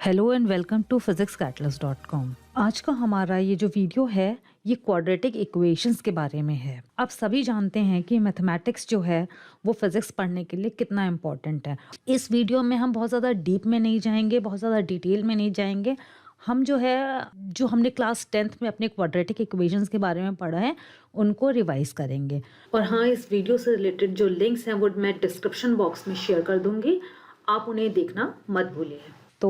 Hello and welcome to physicscatalyst.com। आज का हमारा ये जो वीडियो है ये क्वाड्रेटिक इक्वेशंस के बारे में है। आप सभी जानते हैं कि मैथमेटिक्स जो है वो फिजिक्स पढ़ने के लिए कितना इम्पोर्टेंट है। इस वीडियो में हम बहुत ज़्यादा डीप में नहीं जाएंगे, बहुत ज़्यादा डिटेल में नहीं जाएंगे। हम जो हमने क्लास 10th में अपने क्वाड्रेटिक इक्वेशंस के बारे में पढ़ा है उनको रिवाइज करेंगे। और हाँ, इस वीडियो से रिलेटेड जो लिंक्स हैं वो मैं डिस्क्रिप्शन बॉक्स में शेयर कर दूंगी, आप उन्हें देखना मत भूलिए। तो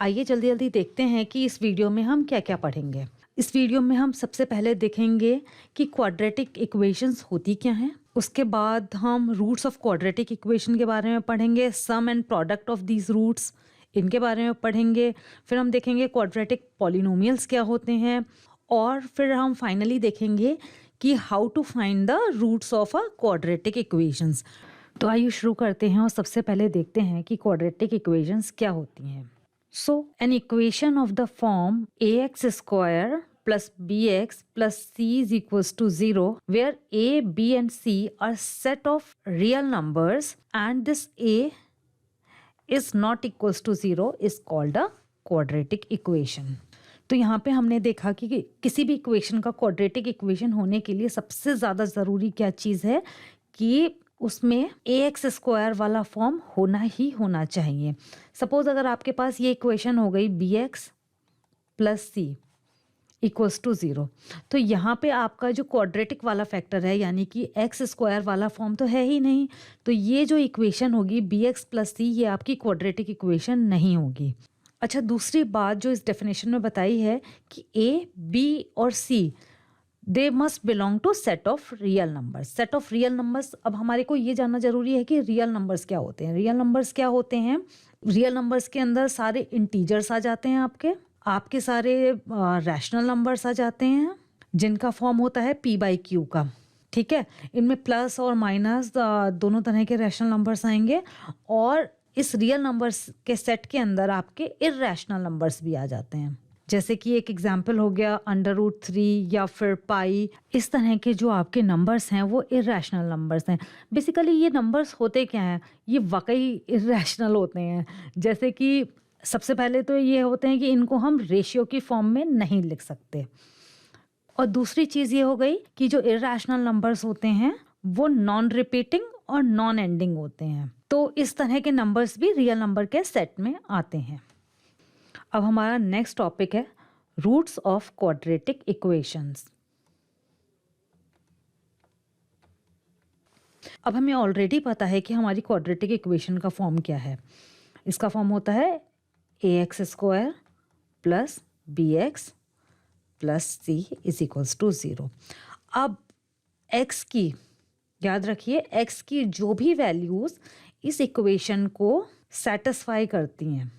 आइए जल्दी जल्दी देखते हैं कि इस वीडियो में हम क्या क्या पढ़ेंगे। इस वीडियो में हम सबसे पहले देखेंगे कि क्वाड्रेटिक इक्वेशंस होती क्या हैं। उसके बाद हम रूट्स ऑफ क्वाड्रेटिक इक्वेशन के बारे में पढ़ेंगे, sum and product of these roots इनके बारे में पढ़ेंगे। फिर हम देखेंगे क्वाड्रेटिक पॉलिनोमियल्स क्या होते हैं, और फिर हम फाइनली देखेंगे कि how to find the roots of a quadratic equations. तो आइए शुरू करते हैं और सबसे पहले देखते हैं कि क्वाड्रेटिक इक्वेशंस क्या होती हैं। So an equation of the form ax square plus bx plus c is equals to 0 where a, b and c are set of real numbers and this a is not equals to 0 is called a quadratic equation। तो यहाँ पे हमने देखा कि किसी भी equation का quadratic equation होने के लिए सबसे ज़्यादा ज़रूरी क्या चीज़ है कि उसमें ax स्क्वायर वाला फॉर्म होना ही होना चाहिए। सपोज अगर आपके पास ये इक्वेशन हो गई bx plus c equals to 0, तो यहाँ पे आपका जो क्वाड्रेटिक वाला फैक्टर है यानी कि एक्स स्क्वायर वाला फॉर्म तो है ही नहीं, तो ये जो इक्वेशन होगी bx प्लस सी ये आपकी क्वाड्रेटिक इक्वेशन नहीं होगी। अच्छा, दूसरी बात जो इस डेफिनेशन में बताई है कि a, b और c they must belong to set of real numbers. Set of real numbers, अब हमारे को ये जानना जरूरी है कि रियल नंबर्स क्या होते हैं। रियल नंबर्स क्या होते हैं? रियल नंबर्स के अंदर सारे इंटीजर्स आ जाते हैं, आपके सारे रैशनल नंबर्स आ जाते हैं जिनका फॉर्म होता है p/q का। ठीक है, इनमें प्लस और माइनस दोनों तरह के रैशनल नंबर्स आएंगे, और इस रियल नंबर्स के सेट के अंदर आपके इररेशनल नंबर्स भी आ जाते हैं। जैसे कि एक एग्जाम्पल हो गया √3 या फिर पाई। इस तरह के जो आपके नंबर्स हैं वो इररेशनल नंबर्स हैं। बेसिकली ये नंबर्स होते क्या हैं, ये वाकई इररेशनल होते हैं। जैसे कि सबसे पहले तो ये होते हैं कि इनको हम रेशियो की फॉर्म में नहीं लिख सकते, और दूसरी चीज़ ये हो गई कि जो इररेशनल नंबर्स होते हैं वो नॉन रिपीटिंग और नॉन एंडिंग होते हैं। तो इस तरह के नंबर्स भी रियल नंबर के सेट में आते हैं। अब हमारा नेक्स्ट टॉपिक है रूट्स ऑफ क्वाड्रेटिक इक्वेशंस। अब हमें ऑलरेडी पता है कि हमारी क्वाड्रेटिक इक्वेशन का फॉर्म क्या है। इसका फॉर्म होता है ax square plus bx plus c is equals to 0। अब x की, याद रखिए, x की जो भी वैल्यूज इस इक्वेशन को सेटिस्फाई करती हैं,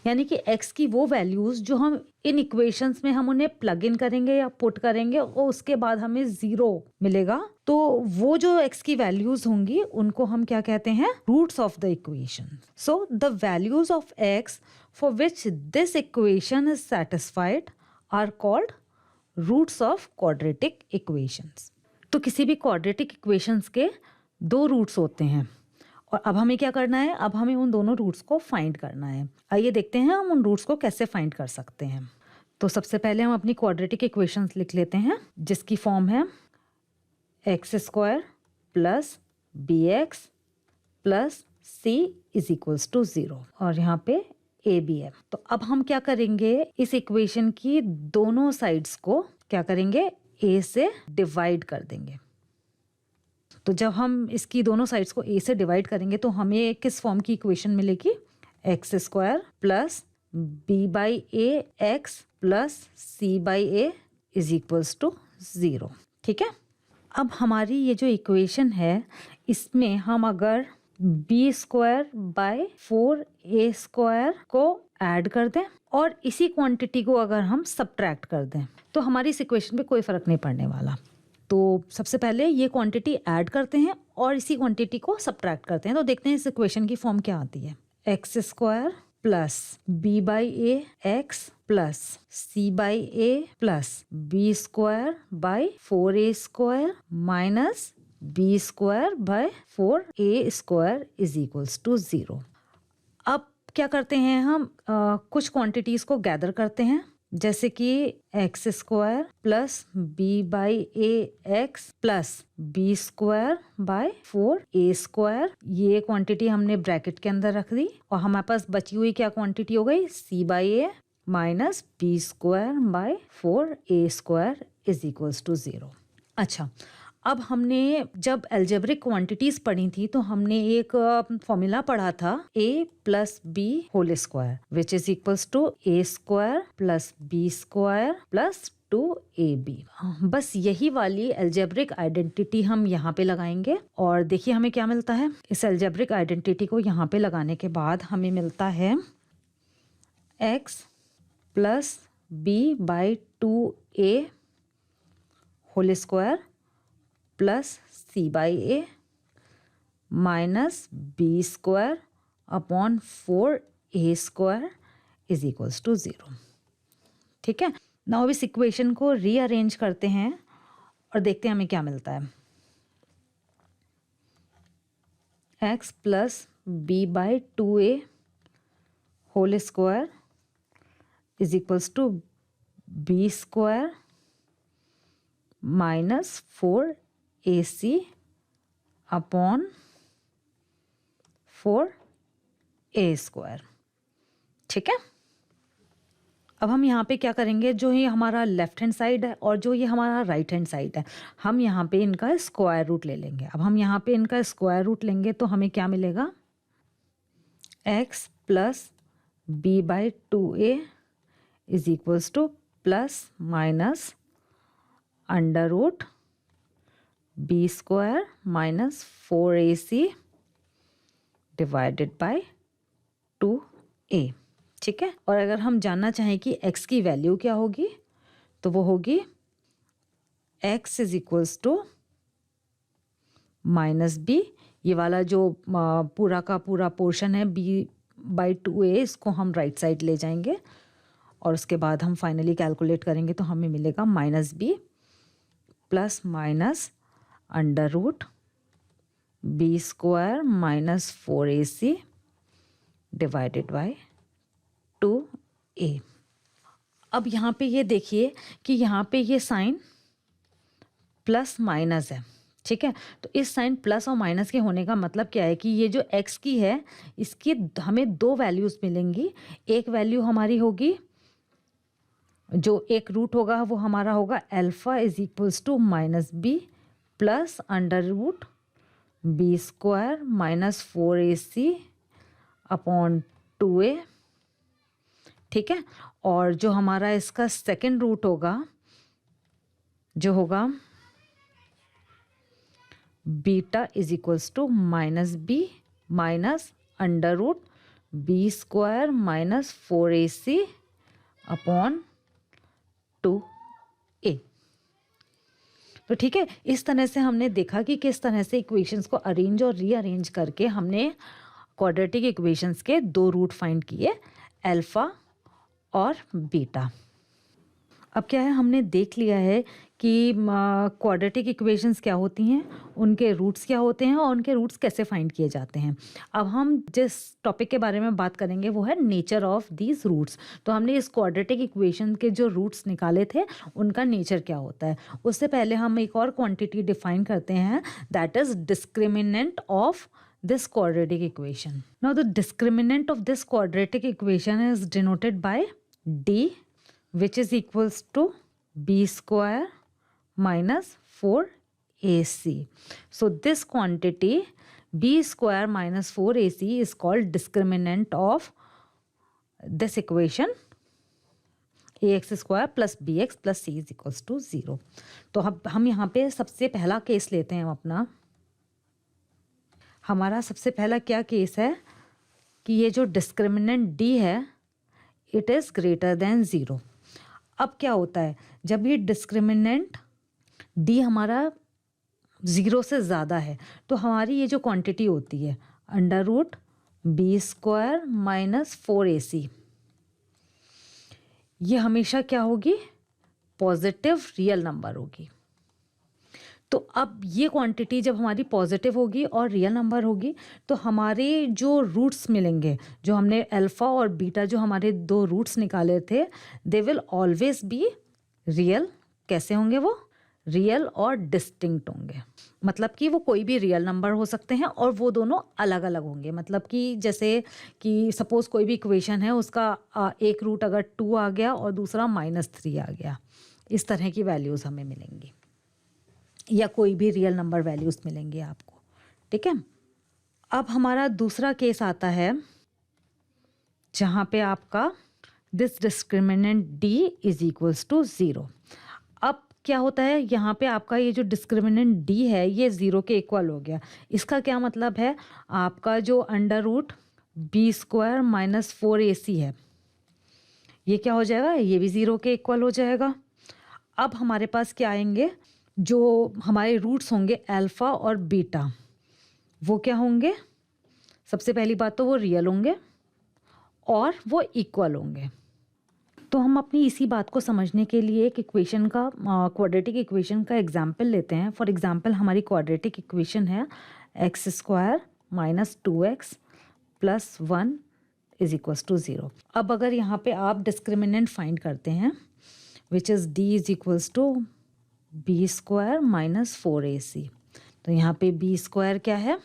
यानी कि x की वो वैल्यूज जो हम इन इक्वेशंस में हम उन्हें प्लग इन करेंगे या पुट करेंगे और उसके बाद हमें 0 मिलेगा, तो वो जो x की वैल्यूज होंगी उनको हम क्या कहते हैं? Roots of the equation. So the values of x for which this equation is satisfied are called roots of quadratic equations. तो किसी भी क्वाड्रेटिक इक्वेशंस के 2 रूट्स होते हैं, और अब हमें क्या करना है? अब हमें उन दोनों रूट्स को फाइंड करना है। आइए देखते हैं हम उन रूट्स को कैसे फाइंड कर सकते हैं। तो सबसे पहले हम अपनी क्वाड्रेटिक इक्वेशंस लिख लेते हैं, जिसकी फॉर्म है x square plus bx plus c is equals to 0, और यहाँ पे a भी है। तो अब हम क्या करेंगे? इस इक्वेशन की दोनों साइड्स को क्या करेंगे? a से डिवाइड कर देंगे। तो जब हम इसकी दोनों साइड्स को a से डिवाइड करेंगे तो हमें किस फॉर्म की इक्वेशन मिलेगी? X square plus b/a x plus c/a is equals to 0। ठीक है, अब हमारी ये जो इक्वेशन है इसमें हम अगर b square by 4a square को ऐड कर दें और इसी क्वांटिटी को अगर हम सब्ट्रैक्ट कर दें तो हमारी इस इक्वेशन पे कोई फर्क नहीं पड़ने वाला। तो सबसे पहले ये क्वांटिटी ऐड करते हैं और इसी क्वांटिटी को सब्ट्रैक्ट करते हैं, तो देखते हैं इस इक्वेशन की फॉर्म क्या आती है। X square plus b/a x plus c/a plus b square by 4a square minus b square by 4a square is equals to 0। अब क्या करते हैं हम कुछ क्वांटिटीज़ को गैदर करते हैं, जैसे कि x square plus b by a x plus b square by 4 a square. ये क्वांटिटी हमने ब्रैकेट के अंदर रख दी और हमारे पास बची हुई क्या क्वांटिटी हो गई, c by a minus b square by 4 a square is equals to 0। अच्छा, अब हमने जब अलजेब्रिक क्वांटिटीज़ पढ़ी थी तो हमने एक फॉर्मूला पढ़ा था a plus b whole square which is equals to a square plus b square plus 2ab। बस यही वाली अलजेब्रिक आइडेंटिटी हम यहाँ पे लगाएंगे और देखिए हमें क्या मिलता है। इस अलजेब्रिक आइडेंटिटी को यहाँ पे लगाने के बाद हमें मिलता है x plus b by 2a whole square plus c by a minus b square upon 4a square is equals to 0। ठीक है, नाउ इस इक्वेशन को रीअरेंज करते हैं और देखते हैं हमें क्या मिलता है। x plus b by 2a whole square is equals to b square minus 4ac upon 4a square. ठीक है, अब हम यहाँ पे क्या करेंगे, जो ये हमारा लेफ्ट हैंड साइड है और जो ये हमारा राइट हैंड साइड है, हम यहाँ पे इनका स्क्वायर रूट ले लेंगे। अब हम यहाँ पे इनका स्क्वायर रूट लेंगे तो हमें क्या मिलेगा, x plus b by 2a is equals to plus minus under root b square minus 4ac divided by 2a। ठीक है, और अगर हम जानना चाहें कि x की वैल्यू क्या होगी तो वो होगी x is equals to minus b. ये वाला जो पूरा का पूरा पोर्शन है b बाई 2a, इसको हम राइट साइड ले जाएंगे और उसके बाद हम फाइनली कैलकुलेट करेंगे तो हमें मिलेगा minus b plus minus under root b square minus 4ac divided by 2a। अब यहाँ पे ये देखिए कि यहाँ पे ये साइन प्लस माइनस है। ठीक है, तो इस साइन प्लस और माइनस के होने का मतलब क्या है कि ये जो x की है इसकी हमें दो वैल्यूज़ मिलेंगी। एक वैल्यू हमारी होगी, जो एक रूट होगा वो हमारा होगा alpha is equals to minus b plus under root b square minus 4ac upon 2a। ठीक है, और जो हमारा इसका सेकंड रूट होगा जो होगा beta is equals to minus b minus under root b square minus 4ac upon 2a। तो ठीक है, इस तरह से हमने देखा कि किस तरह से इक्वेशंस को अरेंज और रीअरेंज करके हमने क्वाड्रेटिक इक्वेशंस के दो रूट फाइंड किए, अल्फ़ा और बीटा। अब क्या है, हमने देख लिया है कि क्वाड्रेटिक इक्वेशंस क्या होती हैं, उनके रूट्स क्या होते हैं और उनके रूट्स कैसे फाइंड किए जाते हैं। अब हम जिस टॉपिक के बारे में बात करेंगे वो है नेचर ऑफ दीज रूट्स। तो हमने इस क्वाड्रेटिक इक्वेशन के जो रूट्स निकाले थे उनका नेचर क्या होता है। उससे पहले हम एक और क्वांटिटी डिफाइन करते हैं, that is discriminant of this quadratic equation. Now the discriminant of this quadratic equation is denoted by d, which is equals to b square minus 4ac. So this quantity b square minus 4ac is called discriminant of this equation ax square plus bx plus c is equals to 0. तो हम यहाँ पे सबसे पहला case लेते हैं अपना। हमारा सबसे पहला क्या केस है कि ये जो डिस्क्रिमिनेंट d है इट इज़ ग्रेटर देन 0। अब क्या होता है, जब ये डिस्क्रिमिनेंट d हमारा 0 से ज़्यादा है तो हमारी ये जो क्वांटिटी होती है under root b square minus 4ac, ये हमेशा क्या होगी, पॉजिटिव रियल नंबर होगी। तो अब ये क्वांटिटी जब हमारी पॉजिटिव होगी और रियल नंबर होगी तो हमारे जो रूट्स मिलेंगे, जो हमने अल्फ़ा और बीटा जो हमारे 2 रूट्स निकाले थे, they will always be real. कैसे होंगे वो? रियल और डिस्टिंक्ट होंगे। मतलब कि वो कोई भी रियल नंबर हो सकते हैं और वो दोनों अलग अलग होंगे। मतलब कि जैसे कि सपोज़ कोई भी इक्वेशन है, उसका एक रूट अगर 2 आ गया और दूसरा -3 आ गया, इस तरह की वैल्यूज़ हमें मिलेंगी, या कोई भी रियल नंबर वैल्यूज़ मिलेंगी आपको। ठीक है, अब हमारा दूसरा केस आता है जहाँ पे आपका this discriminant D is equals to 0। अब क्या होता है, यहाँ पे आपका ये जो डिस्क्रिमिनेंट डी है ये 0 के इक्वल हो गया। इसका क्या मतलब है, आपका जो under root b² minus 4ac है, ये क्या हो जाएगा, ये भी 0 के इक्वल हो जाएगा। अब हमारे पास क्या आएंगे, जो हमारे रूट्स होंगे अल्फ़ा और बीटा, वो क्या होंगे, सबसे पहली बात तो वो रियल होंगे और वो इक्वल होंगे। तो हम अपनी इसी बात को समझने के लिए एक इक्वेशन का क्वाड्रेटिक इक्वेशन का एग्जांपल लेते हैं। फॉर एग्जांपल हमारी क्वाड्रेटिक इक्वेशन है x² minus 2x plus 1 is equals to 0। अब अगर यहाँ पे आप डिस्क्रिमिनेंट फाइंड करते हैं which is d is equals to b² minus 4ac, तो यहाँ पे b² क्या है,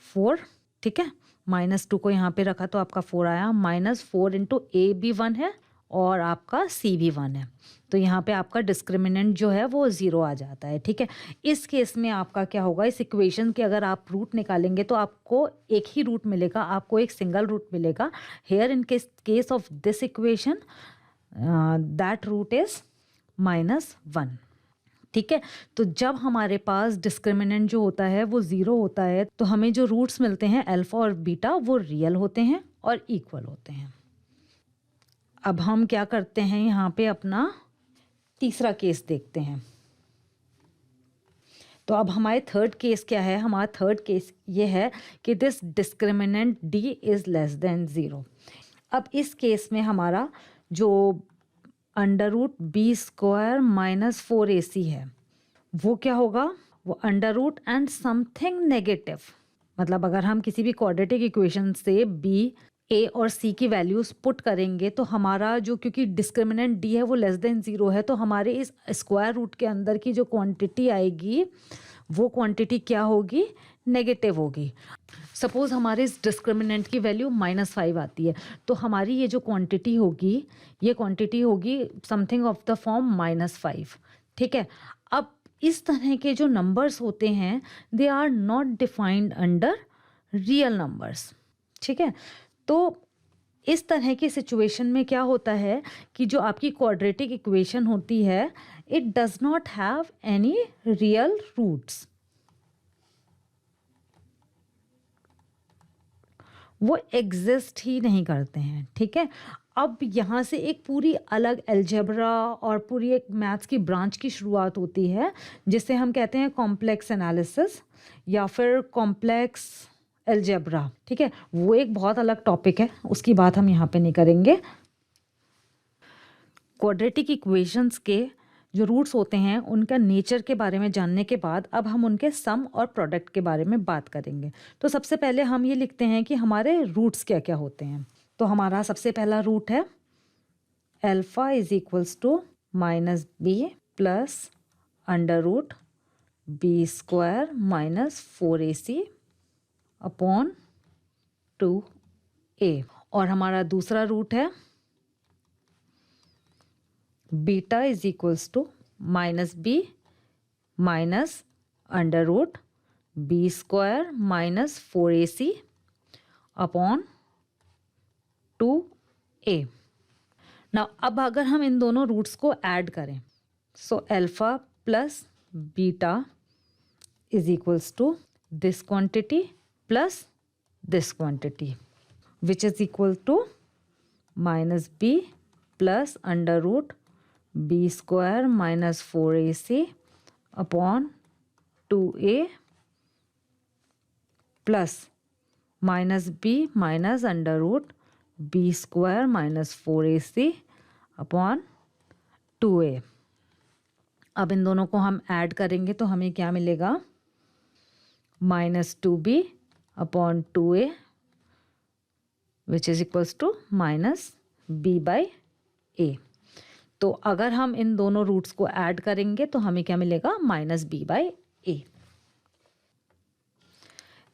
4। ठीक है, -2 को यहाँ पे रखा तो आपका 4 आया, -4 इंटू a भी 1 है और आपका c भी 1 है, तो यहाँ पे आपका डिस्क्रिमिनेंट जो है वो 0 आ जाता है। ठीक है, इस केस में आपका क्या होगा, इस इक्वेशन के अगर आप रूट निकालेंगे तो आपको एक ही रूट मिलेगा, आपको एक सिंगल रूट मिलेगा। Here in case of this equation that root is -1। ठीक है, तो जब हमारे पास डिस्क्रिमिनेंट जो होता है वो 0 होता है तो हमें जो रूट्स मिलते हैं अल्फ़ा और बीटा वो रियल होते हैं और इक्वल होते हैं। अब हम क्या करते हैं, यहाँ पे अपना तीसरा केस देखते हैं। तो अब हमारे थर्ड केस क्या है, हमारा थर्ड केस ये है कि this discriminant D is less than 0। अब इस केस में हमारा जो under root b² minus 4ac है वो क्या होगा, वो under root and something negative. मतलब अगर हम किसी भी क्वाड्रेटिक इक्वेशन से b, a और c की वैल्यूज पुट करेंगे तो हमारा जो, क्योंकि डिस्क्रिमिनेंट d है वो लेस देन 0 है, तो हमारे इस स्क्वायर रूट के अंदर की जो क्वांटिटी आएगी वो क्वांटिटी क्या होगी, नेगेटिव होगी। सपोज हमारे इस डिस्क्रिमिनेंट की वैल्यू -5 आती है तो हमारी ये जो क्वांटिटी होगी ये क्वांटिटी होगी समथिंग ऑफ द फॉर्म -5। ठीक है, अब इस तरह के जो नंबर्स होते हैं they are not defined under real numbers. ठीक है, तो इस तरह की सिचुएशन में क्या होता है कि जो आपकी क्वाड्रेटिक इक्वेशन होती है it does not have any real roots, वो एग्जिस्ट ही नहीं करते हैं। ठीक है, अब यहाँ से एक पूरी अलग अलजेब्रा और पूरी एक मैथ्स की ब्रांच की शुरुआत होती है जिसे हम कहते हैं कॉम्प्लेक्स एनालिसिस या फिर कॉम्प्लेक्स अलजेब्रा। ठीक है, वो एक बहुत अलग टॉपिक है, उसकी बात हम यहाँ पे नहीं करेंगे। क्वाड्रेटिक इक्वेशंस के जो रूट्स होते हैं उनका नेचर के बारे में जानने के बाद अब हम उनके सम और प्रोडक्ट के बारे में बात करेंगे। तो सबसे पहले हम ये लिखते हैं कि हमारे रूट्स क्या क्या होते हैं। तो हमारा सबसे पहला रूट है alpha is equals to -b plus under root b² minus 4ac upon 2a। और हमारा दूसरा रूट है beta is equals to -b minus under root b² minus 4ac upon 2a। Now अब अगर हम इन दोनों रूट्स को ऐड करें so alpha plus beta is equals to this quantity plus this quantity which is equal to -b plus under root b² minus 4ac upon 2a plus -b minus under root b² minus 4ac upon 2a। अब इन दोनों को हम add करेंगे तो हमें क्या मिलेगा, -2b upon 2a which is equals to -b/a। तो अगर हम इन दोनों रूट्स को ऐड करेंगे तो हमें क्या मिलेगा, -b/a।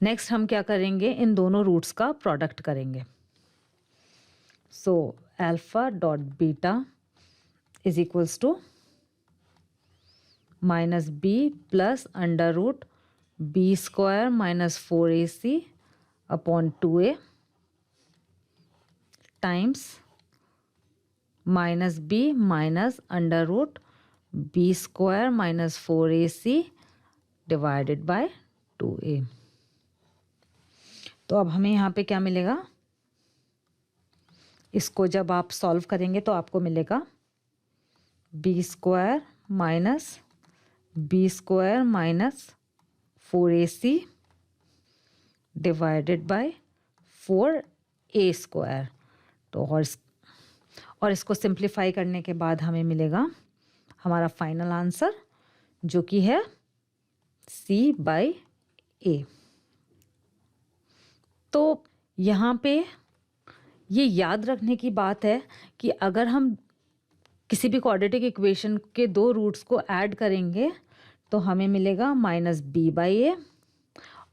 नेक्स्ट हम क्या करेंगे, इन दोनों रूट्स का प्रोडक्ट करेंगे। So alpha dot beta is equals to -b plus under root b² -4ac upon 2a times -b minus under root b² -4ac divided by 2a। तो अब हमें यहाँ पे क्या मिलेगा, इसको जब आप सॉल्व करेंगे तो आपको मिलेगा b² - 4ac divided bye 4a²। तो और इसको सिंप्लीफाई करने के बाद हमें मिलेगा हमारा फाइनल आंसर, जो कि है c/a। तो यहाँ पे ये याद रखने की बात है कि अगर हम किसी भी क्वाड्रेटिक इक्वेशन के दो रूट्स को ऐड करेंगे तो हमें मिलेगा -b/a,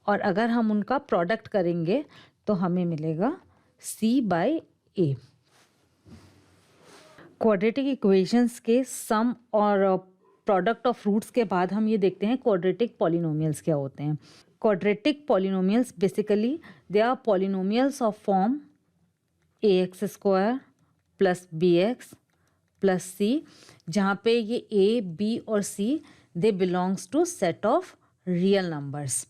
और अगर हम उनका प्रोडक्ट करेंगे तो हमें मिलेगा c/a। क्वाड्रेटिक इक्वेशंस के सम और प्रोडक्ट ऑफ रूट्स के बाद हम ये देखते हैं क्वाड्रेटिक पॉलिनोमियल्स क्या होते हैं। Quadratic polynomials basically they are polynomials of form ax² plus bx plus c, जहाँ पे ये a, b और c they belongs to set of real numbers.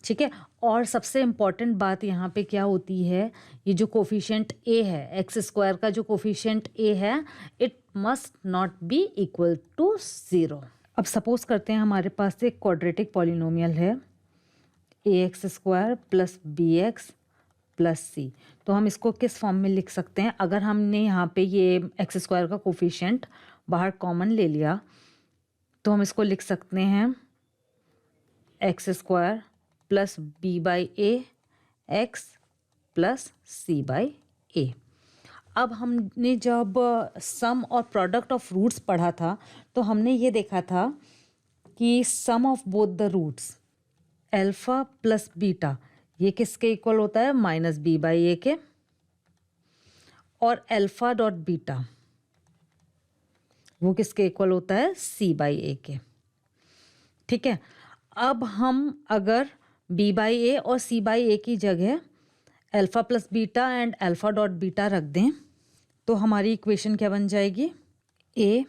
ठीक है, और सबसे इम्पॉर्टेंट बात यहाँ पे क्या होती है, ये जो कोफिशिएंट a है, x² का जो कोफिशिएंट a है, it must not be equal to 0। अब सपोज करते हैं हमारे पास एक क्वाड्रेटिक पॉलिनोमियल है ax² plus bx plus c। तो हम इसको किस फॉर्म में लिख सकते हैं, अगर हमने यहाँ पे ये x² का कोफिशिएंट बाहर कॉमन ले लिया तो हम इसको लिख सकते हैं x² plus b/a x plus c/a। अब हमने जब सम और प्रोडक्ट ऑफ रूट्स पढ़ा था तो हमने ये देखा था कि sum of both the roots alpha plus beta ये किसके इक्वल होता है, -b/a के, और अल्फा डॉट बीटा वो किसके इक्वल होता है, c/a के। ठीक है, अब हम अगर b/a और c/a की जगह alpha plus beta and alpha dot beta रख दें तो हमारी इक्वेशन क्या बन जाएगी, a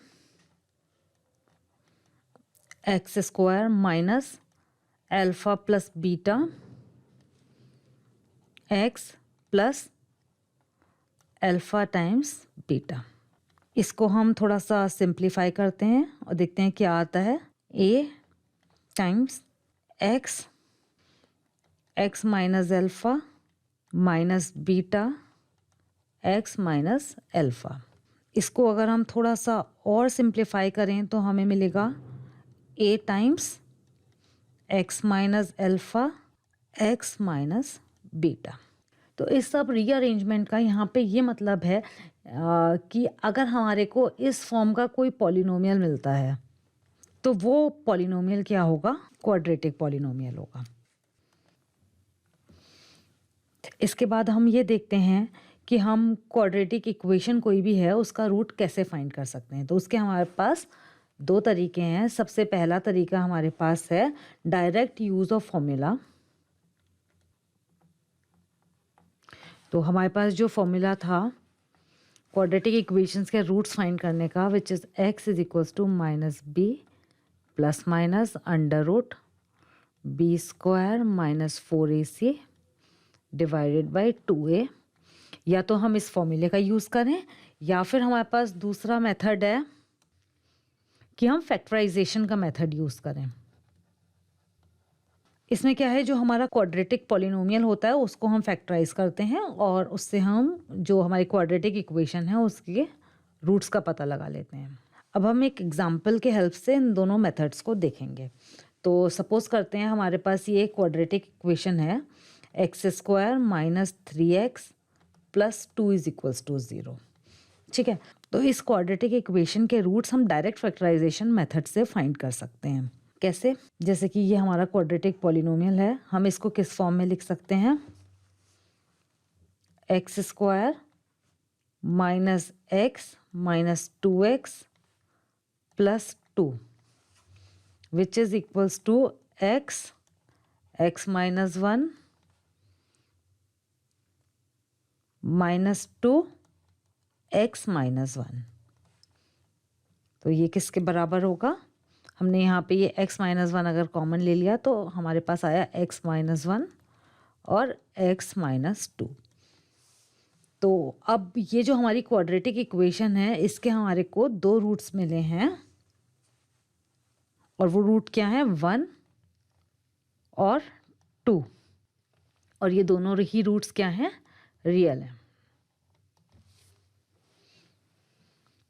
x² minus alpha plus beta x plus alpha times beta. इसको हम थोड़ा सा सिंप्लीफाई करते हैं और देखते हैं क्या आता है, a times x minus alpha minus beta x minus alpha. इसको अगर हम थोड़ा सा और सिंप्लीफाई करें तो हमें मिलेगा a times x minus alpha x minus beta. तो इस सब रीअरेंजमेंट का यहाँ पे ये मतलब है कि अगर हमारे को इस फॉर्म का कोई पॉलिनोमियल मिलता है तो वो पॉलिनोमियल क्या होगा, क्वाड्रेटिक पॉलिनोमियल होगा। इसके बाद हम ये देखते हैं कि हम क्वाड्रेटिक इक्वेशन कोई भी है उसका रूट कैसे फाइंड कर सकते हैं। तो उसके हमारे पास दो तरीके हैं। सबसे पहला तरीका हमारे पास है डायरेक्ट यूज ऑफ फॉर्मूला। तो हमारे पास जो फॉर्मूला था क्वाड्रेटिक इक्वेशंस के रूट्स फाइंड करने का, which is x is equals to -b plus minus under root b² -4ac divided by 2a। या तो हम इस फॉर्मूले का यूज़ करें या फिर हमारे पास दूसरा मेथड है कि हम फैक्टराइजेशन का मेथड यूज़ करें। इसमें क्या है, जो हमारा क्वाड्रेटिक पॉलिनोमियल होता है उसको हम फैक्टराइज करते हैं और उससे हम जो हमारी क्वाड्रेटिक इक्वेशन है उसके रूट्स का पता लगा लेते हैं। अब हम एक एग्जाम्पल के हेल्प से इन दोनों मेथड्स को देखेंगे। तो सपोज करते हैं हमारे पास ये क्वाड्रेटिक इक्वेशन है, x square minus 3x plus 2 is equals to 0। ठीक है, तो इस क्वाड्रेटिक इक्वेशन के रूट्स हम डायरेक्ट फैक्टराइजेशन मेथड से फाइंड कर सकते हैं। कैसे? जैसे कि ये हमारा क्वाड्रेटिक पॉलिनोमियल है, हम इसको किस फॉर्म में लिख सकते हैं, x square minus x minus 2x plus 2 which is equals to x minus 1 minus 2 x minus 1। तो ये किसके बराबर होगा? हमने यहाँ पे ये x माइनस 1 अगर कॉमन ले लिया तो हमारे पास आया x माइनस 1 और x माइनस 2। तो अब ये जो हमारी क्वाड्रेटिक इक्वेशन है, इसके हमारे को दो रूट्स मिले हैं, और वो रूट क्या है, 1 और 2, और ये दोनों ही रूट्स क्या हैं, रियल हैं।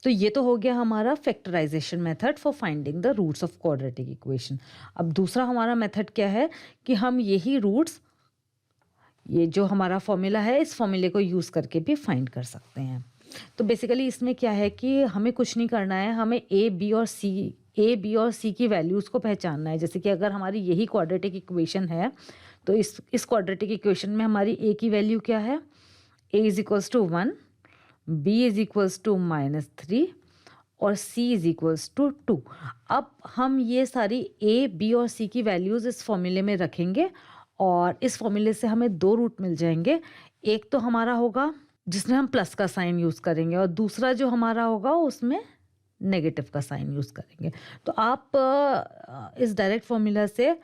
तो ये तो हो गया हमारा factorization method for finding the roots of quadratic equation. अब दूसरा हमारा मेथड क्या है कि हम यही रूट्स, ये जो हमारा फॉर्मूला है, इस फॉर्मूले को यूज़ करके भी फाइंड कर सकते हैं। तो बेसिकली इसमें क्या है कि हमें कुछ नहीं करना है, हमें ए बी और सी की वैल्यूज़ को पहचानना है। जैसे कि अगर हमारी यही क्वाड्रेटिक इक्वेशन है तो इस क्वाड्रेटिक इक्वेशन में हमारी ए की वैल्यू क्या है, a is equals to 1, b is equals to -3 और सी इज इक्वल्स टू 2। अब हम ये सारी ए बी और सी की वैल्यूज़ इस फॉर्मूले में रखेंगे और इस फॉर्मूले से हमें दो रूट मिल जाएंगे। एक तो हमारा होगा जिसमें हम प्लस का साइन यूज़ करेंगे, और दूसरा जो हमारा होगा उसमें नेगेटिव का साइन यूज़ करेंगे। तो आप इस डायरेक्ट फॉर्मूला से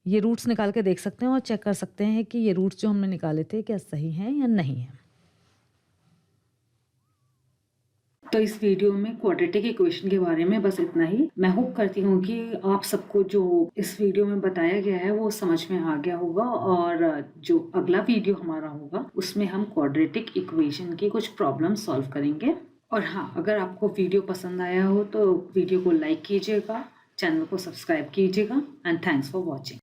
ये रूट्स निकाल के देख सकते हैं और चेक कर सकते हैं कि ये रूट्स जो हमने निकाले थे क्या सही हैं या नहीं हैं। तो इस वीडियो में क्वाड्रेटिक इक्वेशन के बारे में बस इतना ही। मैं होप करती हूँ कि आप सबको जो इस वीडियो में बताया गया है वो समझ में आ गया होगा, और जो अगला वीडियो हमारा होगा उसमें हम क्वाड्रेटिक इक्वेशन की कुछ प्रॉब्लम सॉल्व करेंगे। और हाँ, अगर आपको वीडियो पसंद आया हो तो वीडियो को लाइक कीजिएगा, चैनल को सब्सक्राइब कीजिएगा, एंड थैंक्स फॉर वॉचिंग।